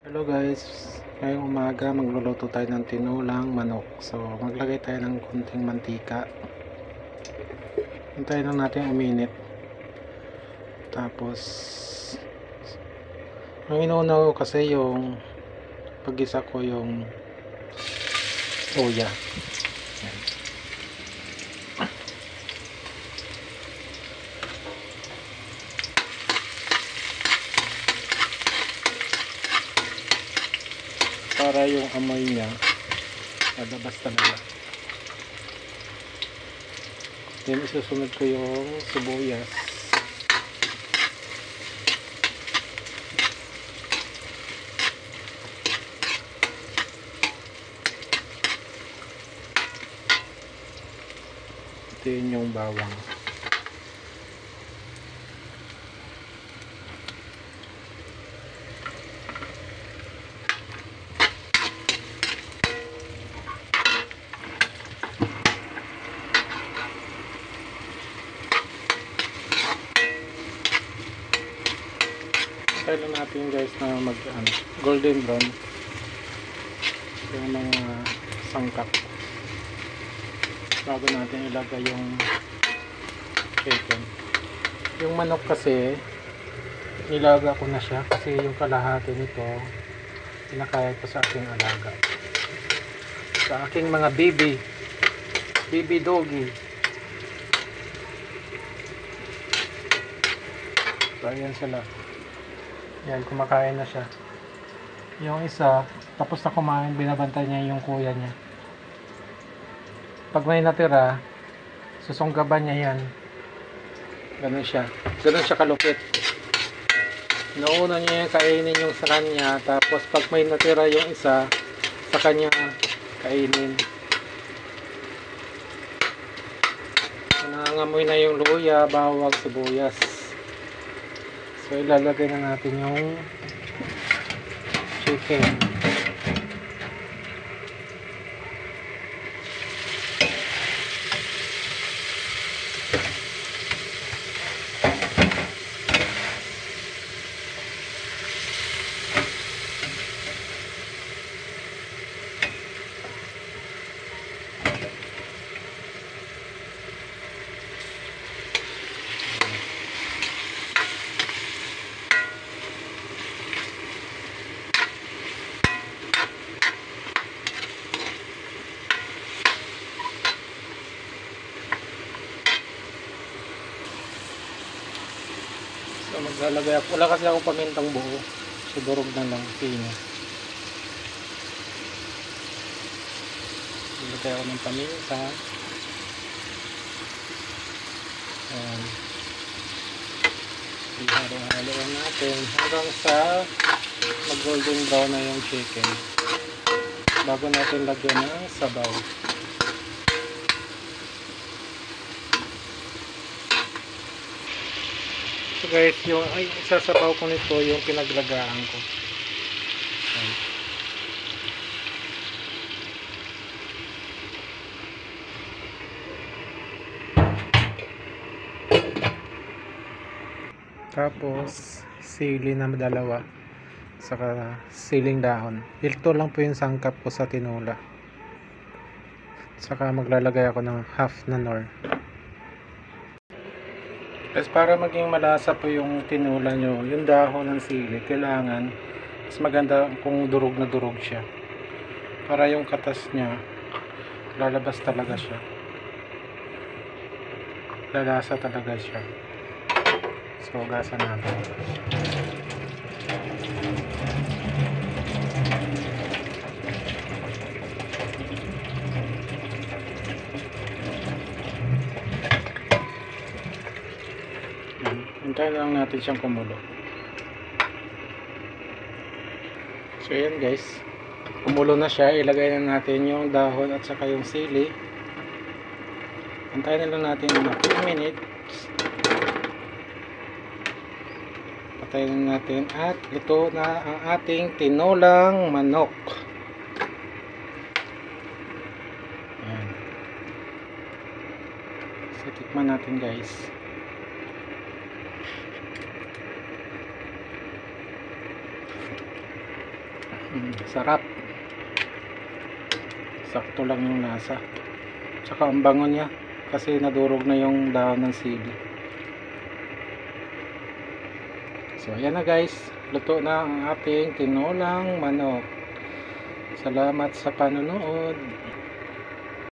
Hello guys, ngayong umaga magluluto tayo ng tinulang manok. So maglagay tayo ng konting mantika. Hintayin lang natin uminit. Tapos ang inuuna ko kasi yung pag-isa ko yung soya. Yan. Para yung amoy niya lalabas talaga. Then isusunod ko yung sibuyas. Ito yun yung bawang. Try lang natin guys na mag golden brown yung mga sangkap bago natin ilagay yung chicken. Yung manok kasi nilaga ko na siya kasi yung kalahati nito pinakaya ko sa aking alaga, sa aking mga baby doggy. So ayan sila. Yan, kumakain na siya. Yung isa, tapos na kumain, binabantay niya yung kuya niya. Pag may natira, susunggaban niya yan. Ganun siya. Ganun siya kalupit. Nauna niya yung kainin yung sa kanya, tapos pag may natira yung isa, sa kanya kainin. Nangangamoy na yung luya, bawang, sibuyas. So ilalagay na natin yung chicken. So maglalagay ako. Wala kasi ako pamintang buo. So durog na lang. Pino. Maglagay ako ng paminta. Ayan. Ihalo-halo natin hanggang sa mag golden brown na yung chicken. Bago natin lagyan ng sabaw. So guys, yung isasabaw ko nito yung pinaglagaan ko. Ayan. Tapos sili na dalawa, saka siling dahon. Ito lang po yung sangkap ko sa tinula. Saka maglalagay ako ng half na nor. Kasi para maging malasa po yung tinula nyo, yung dahon ng sili, kailangan mas maganda kung durog na durog siya. Para yung katas niya, lalabas talaga siya. Lalasa talaga siya. So, gasan natin. Hintayin lang natin siyang kumulo. So yan guys, kumulo na siya. Ilagay na natin yung dahon at saka yung sili. Hintayin na lang natin mga 2 minutes. Patayin natin at ito na ang ating tinulang manok. Ayan. So tikman natin guys. Sarap. Sakto lang yung lasa. Tsaka ang bango niya kasi nadurog na yung dahon ng sili. So ayan na guys, luto na ang ating tinolang manok. Salamat sa panonood.